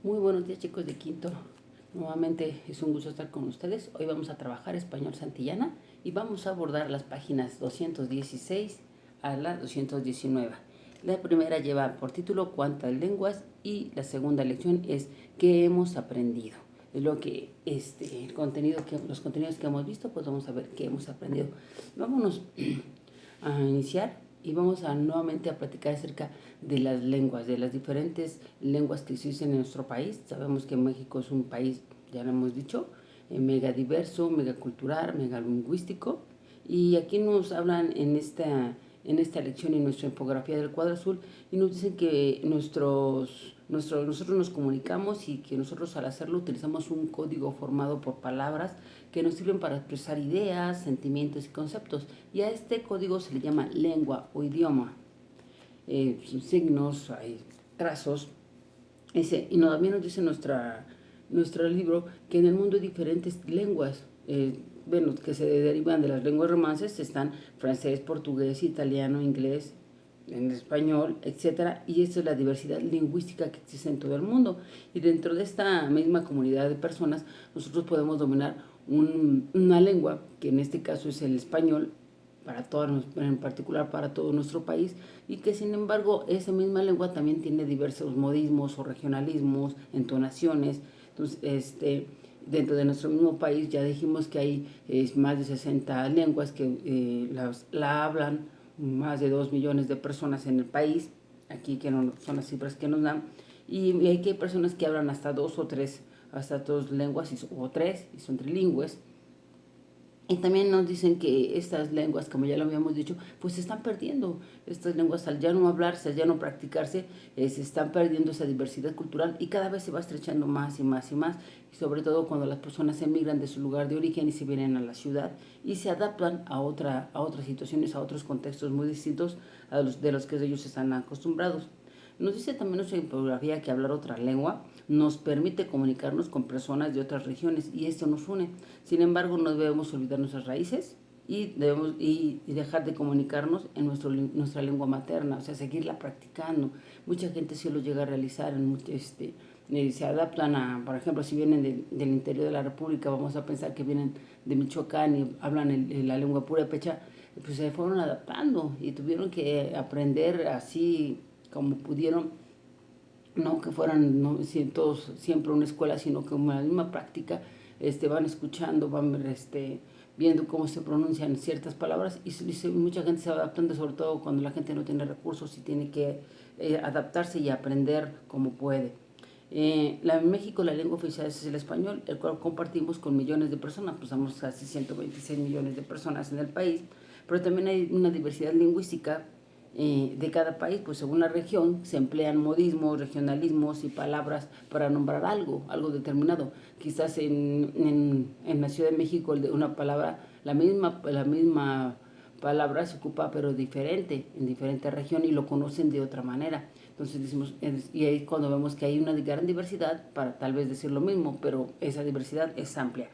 Muy buenos días, chicos de quinto. Nuevamente es un gusto estar con ustedes. Hoy vamos a trabajar español santillana y vamos a abordar las páginas 216 a la 219. La primera lleva por título ¿Cuántas lenguas? Y la segunda lección es ¿qué hemos aprendido? Es lo que los contenidos que hemos visto, pues vamos a ver qué hemos aprendido. Vámonos a iniciar y vamos a nuevamente a platicar acerca de las lenguas, de las diferentes lenguas que existen en nuestro país. Sabemos que México es un país, ya lo hemos dicho, mega diverso, mega cultural, mega lingüístico. Y aquí nos hablan en esta lección, en nuestra infografía del cuadro azul, y nos dicen que nosotros nos comunicamos y que nosotros al hacerlo utilizamos un código formado por palabras que nos sirven para expresar ideas, sentimientos y conceptos. Y a este código se le llama lengua o idioma. Signos, hay trazos. Y también nos dice nuestro libro que en el mundo hay diferentes lenguas. Bueno, que se derivan de las lenguas romances, están francés, portugués, italiano, inglés, en español, etcétera, y esta es la diversidad lingüística que existe en todo el mundo. Y dentro de esta misma comunidad de personas, nosotros podemos dominar una lengua, que en este caso es el español, para todos, en particular para todo nuestro país, y que sin embargo esa misma lengua también tiene diversos modismos o regionalismos, entonaciones. Entonces, dentro de nuestro mismo país ya dijimos que hay más de 60 lenguas que la hablan más de 2 millones de personas en el país, aquí que no, son las cifras que nos dan, y hay que personas que hablan hasta dos lenguas o tres, y son trilingües. Y también nos dicen que estas lenguas, como ya lo habíamos dicho, pues se están perdiendo. Estas lenguas al ya no hablarse, al ya no practicarse, se están perdiendo esa diversidad cultural y cada vez se va estrechando más y más y más. Y sobre todo cuando las personas emigran de su lugar de origen y se vienen a la ciudad y se adaptan a otras situaciones, a otros contextos muy distintos de los que ellos están acostumbrados. Nos dice también nuestra infografía que hablar otra lengua nos permite comunicarnos con personas de otras regiones y esto nos une. Sin embargo, no debemos olvidar nuestras raíces y dejar de comunicarnos en nuestra lengua materna, o sea, seguirla practicando. Mucha gente sí lo llega a realizar, se adaptan por ejemplo, si vienen del interior de la República, vamos a pensar que vienen de Michoacán y hablan la lengua purépecha, pues se fueron adaptando y tuvieron que aprender así como pudieron, no que fueran todos siempre una escuela, sino que como la misma práctica van escuchando, van viendo cómo se pronuncian ciertas palabras y mucha gente se va adaptando, sobre todo cuando la gente no tiene recursos y tiene que adaptarse y aprender como puede. En México la lengua oficial es el español, el cual compartimos con millones de personas, pues somos casi 126 millones de personas en el país, pero también hay una diversidad lingüística de cada país, pues según la región se emplean modismos, regionalismos y palabras para nombrar algo determinado. Quizás en la Ciudad de México una palabra, la misma palabra se ocupa pero diferente en diferentes regiones y lo conocen de otra manera. Entonces decimos, y ahí cuando vemos que hay una gran diversidad para tal vez decir lo mismo, pero esa diversidad es amplia.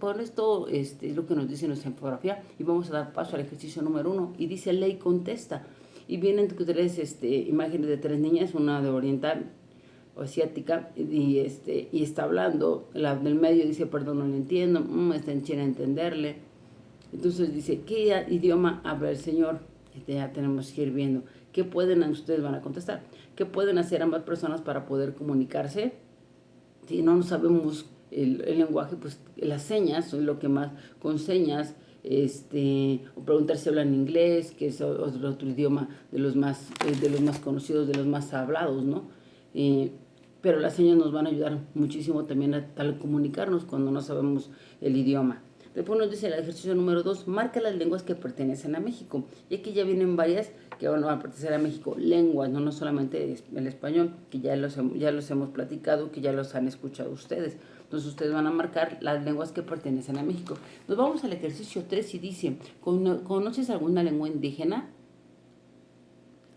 Por esto es lo que nos dice nuestra infografía y vamos a dar paso al ejercicio número 1 y dice ley contesta y vienen tres imágenes de tres niñas, una de oriental o asiática y está hablando, la del medio dice perdón no le entiendo, está en China entenderle, entonces dice ¿qué idioma habla el señor? Ya tenemos que ir viendo qué ustedes van a contestar, qué pueden hacer ambas personas para poder comunicarse si no sabemos el lenguaje, pues las señas son lo que más, con señas, o preguntar si hablan inglés, que es otro idioma de los más conocidos, de los más hablados, ¿no? Pero las señas nos van a ayudar muchísimo también a tal comunicarnos cuando no sabemos el idioma. Después nos dice el ejercicio número 2, marca las lenguas que pertenecen a México. Y aquí ya vienen varias que van a pertenecer a México, lenguas, no solamente el español, que ya los hemos platicado, que ya los han escuchado ustedes. Entonces ustedes van a marcar las lenguas que pertenecen a México. Nos vamos al ejercicio 3 y dice, ¿conoces alguna lengua indígena?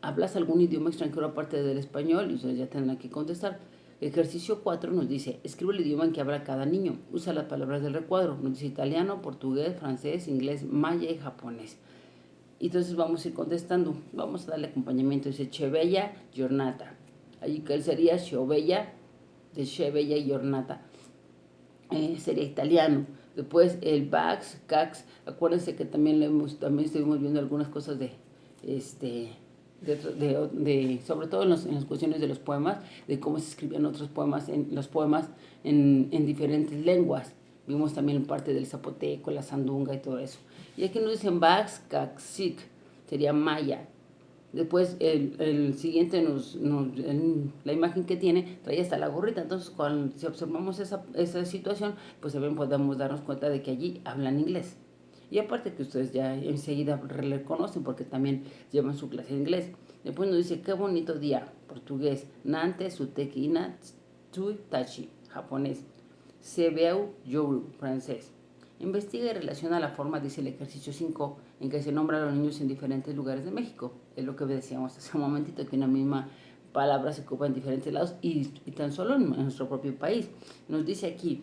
¿Hablas algún idioma extranjero aparte del español? Y ustedes ya tendrán que contestar. Ejercicio 4 nos dice, escribe el idioma en que habla cada niño. Usa las palabras del recuadro. Nos dice italiano, portugués, francés, inglés, maya y japonés. Y entonces vamos a ir contestando. Vamos a darle acompañamiento. Dice Chebella Giornata. Allí que él sería Chiovella de Che, bella y giornata, sería italiano. Después el Vax, Cax, acuérdense que también también estuvimos viendo algunas cosas de sobre todo en las cuestiones de los poemas, de cómo se escribían otros poemas, los poemas en diferentes lenguas. Vimos también parte del zapoteco, la sandunga y todo eso. Y aquí nos dicen Vax, Caxic, sería maya. Después el siguiente la imagen que tiene trae hasta la gorrita. Entonces si observamos esa situación, pues también podemos darnos cuenta de que allí hablan inglés. Y aparte que ustedes ya enseguida reconocen porque también llevan su clase de inglés. Después nos dice, qué bonito día, portugués. Nante, suteki, ina, tsui, tachi, japonés. Sebeu, yoru, francés. Investiga y relaciona la forma, dice el ejercicio 5, en que se nombra a los niños en diferentes lugares de México. Es lo que decíamos hace un momentito, que una misma palabra se ocupa en diferentes lados y tan solo en nuestro propio país. Nos dice aquí,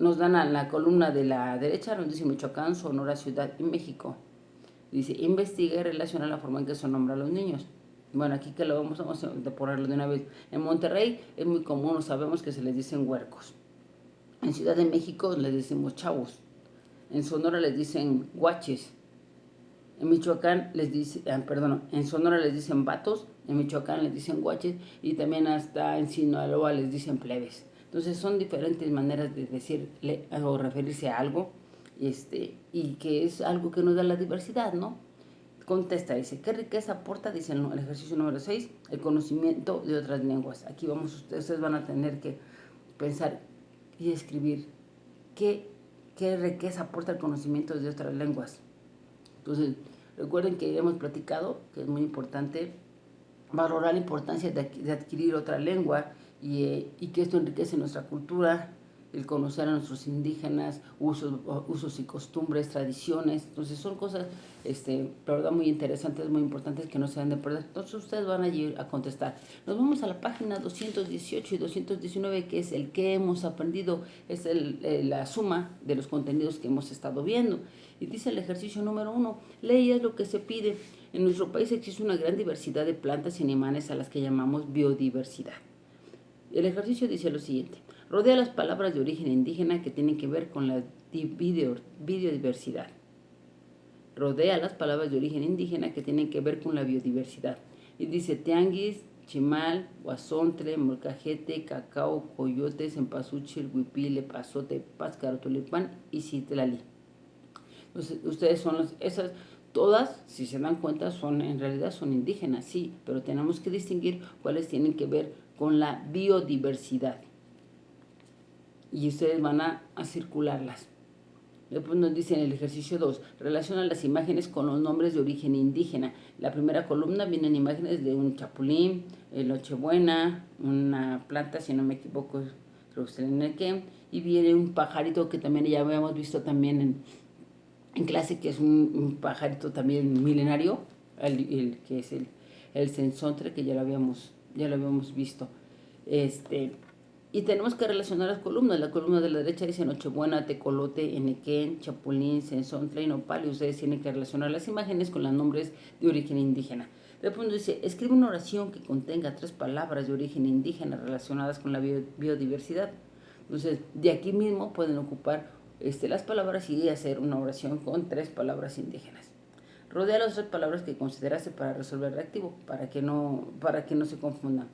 nos dan a la columna de la derecha, nos dice Michoacán, Sonora, Ciudad y México. Dice, investiga y relaciona la forma en que se nombra a los niños. Bueno, aquí que lo vamos a ponerlo de una vez. En Monterrey es muy común, sabemos que se les dicen huercos. En Ciudad de México les decimos chavos. En Sonora les dicen guaches. En Michoacán en Sonora les dicen vatos, en Michoacán les dicen guaches y también hasta en Sinaloa les dicen plebes. Entonces son diferentes maneras de decirle o referirse a algo y que es algo que nos da la diversidad, ¿no? Contesta, dice, ¿qué riqueza aporta? Dice el ejercicio número 6, el conocimiento de otras lenguas. Aquí ustedes van a tener que pensar y escribir qué riqueza aporta el conocimiento de otras lenguas. Entonces, recuerden que hemos platicado que es muy importante valorar la importancia de adquirir otra lengua y que esto enriquece nuestra cultura, el conocer a nuestros indígenas, usos y costumbres, tradiciones. Entonces son cosas, la verdad, muy interesantes, muy importantes que no se deben de perder. Entonces ustedes van a ir a contestar. Nos vamos a la página 218 y 219, que es el que hemos aprendido, es la suma de los contenidos que hemos estado viendo. Y dice el ejercicio número 1, lee es lo que se pide. En nuestro país existe una gran diversidad de plantas y animales a las que llamamos biodiversidad. El ejercicio dice lo siguiente, rodea las palabras de origen indígena que tienen que ver con la biodiversidad. Rodea las palabras de origen indígena que tienen que ver con la biodiversidad. Y dice tianguis, chimal, guasontle, molcajete, cacao, coyote, cempasúchil, huipil, epazote, páscaro, tulipán y citlali. Entonces, ustedes son esas, todas, si se dan cuenta, en realidad son indígenas, sí, pero tenemos que distinguir cuáles tienen que ver con la biodiversidad. Y ustedes van a circularlas. Después nos dice en el ejercicio 2, relaciona las imágenes con los nombres de origen indígena. La primera columna vienen imágenes de un chapulín, nochebuena, una planta, si no me equivoco, creo que es el nequén, y viene un pajarito que también ya habíamos visto también en clase, que es un pajarito también milenario, que es el censontre, que ya lo habíamos visto. Y tenemos que relacionar las columnas. La columna de la derecha dice Nochebuena, Tecolote, Enequén, Chapulín, Censontle y Nopal. Y ustedes tienen que relacionar las imágenes con los nombres de origen indígena. Después nos dice, escribe una oración que contenga 3 palabras de origen indígena relacionadas con la biodiversidad. Entonces, de aquí mismo pueden ocupar las palabras y hacer una oración con 3 palabras indígenas. Rodea las 3 palabras que consideraste para resolver el reactivo, para que no se confundan.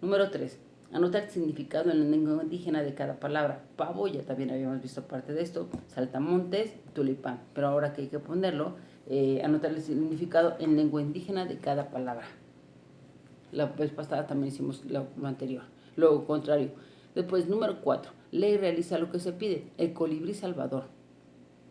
Número 3. Anota el significado en la lengua indígena de cada palabra. Pavo, ya también habíamos visto parte de esto. Saltamontes, tulipán. Pero ahora que hay que ponerlo, anotar el significado en lengua indígena de cada palabra. La vez pasada también hicimos lo anterior. Lo contrario. Después, número 4. Lee y realiza lo que se pide. El colibrí salvador.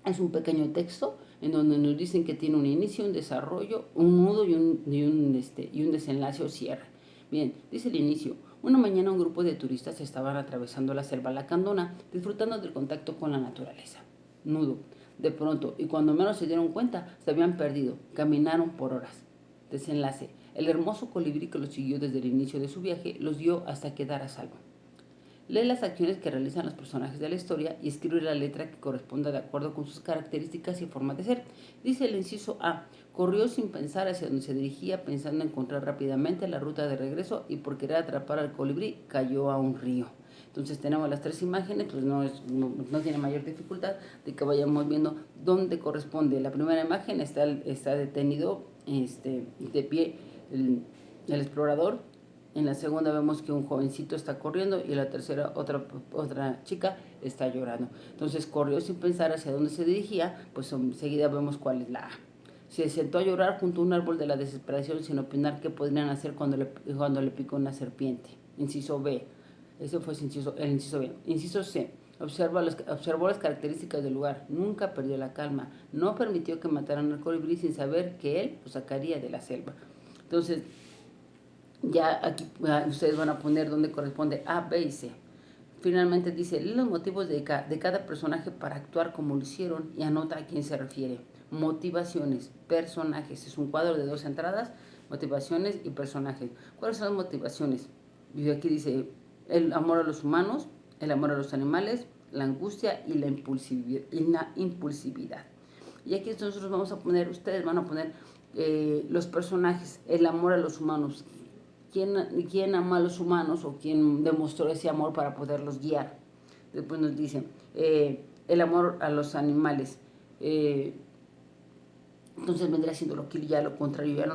Es un pequeño texto en donde nos dicen que tiene un inicio, un desarrollo, un nudo y un desenlace o cierre. Bien, dice el inicio. Una mañana un grupo de turistas estaban atravesando la selva lacandona, disfrutando del contacto con la naturaleza. Nudo. De pronto, y cuando menos se dieron cuenta, se habían perdido. Caminaron por horas. Desenlace. El hermoso colibrí que los siguió desde el inicio de su viaje los guió hasta quedar a salvo. Lee las acciones que realizan los personajes de la historia y escribe la letra que corresponda de acuerdo con sus características y forma de ser. Dice el inciso A, corrió sin pensar hacia donde se dirigía, pensando encontrar rápidamente la ruta de regreso y por querer atrapar al colibrí cayó a un río. Entonces tenemos las 3 imágenes, pues no tiene mayor dificultad de que vayamos viendo dónde corresponde. La primera imagen está detenido de pie el explorador. En la segunda vemos que un jovencito está corriendo y en la tercera otra chica está llorando. Entonces corrió sin pensar hacia dónde se dirigía, pues enseguida vemos cuál es la A. Se sentó a llorar junto a un árbol de la desesperación sin opinar qué podrían hacer cuando le picó una serpiente. Inciso B. Ese fue el inciso B. Inciso C. Observó las características del lugar. Nunca perdió la calma. No permitió que mataran al colibrí sin saber que él lo sacaría de la selva. Entonces, ya aquí ustedes van a poner dónde corresponde A, B y C. Finalmente dice, lee los motivos de cada personaje para actuar como lo hicieron y anota a quién se refiere. Motivaciones, personajes. Es un cuadro de 2 entradas, motivaciones y personajes. ¿Cuáles son las motivaciones? Y aquí dice, el amor a los humanos, el amor a los animales, la angustia y la impulsividad. Y aquí nosotros vamos a poner, ustedes van a poner los personajes, el amor a los humanos. ¿Quién ama a los humanos o quién demostró ese amor para poderlos guiar? Después nos dicen el amor a los animales. Entonces vendría siendo ya lo contrario, ya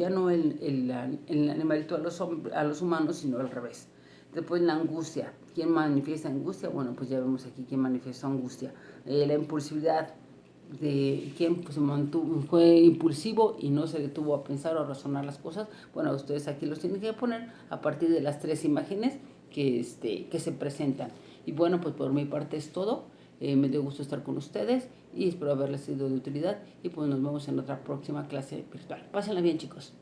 no el animalito a los humanos, sino al revés. Después la angustia. ¿Quién manifiesta angustia? Bueno, pues ya vemos aquí quién manifiesta angustia. La impulsividad, de quien pues, fue impulsivo y no se detuvo a pensar o a razonar las cosas. Bueno, ustedes aquí los tienen que poner a partir de las 3 imágenes que se presentan. Y bueno, pues por mi parte es todo. Me dio gusto estar con ustedes y espero haberles sido de utilidad y pues nos vemos en otra próxima clase virtual. Pásenla bien, chicos.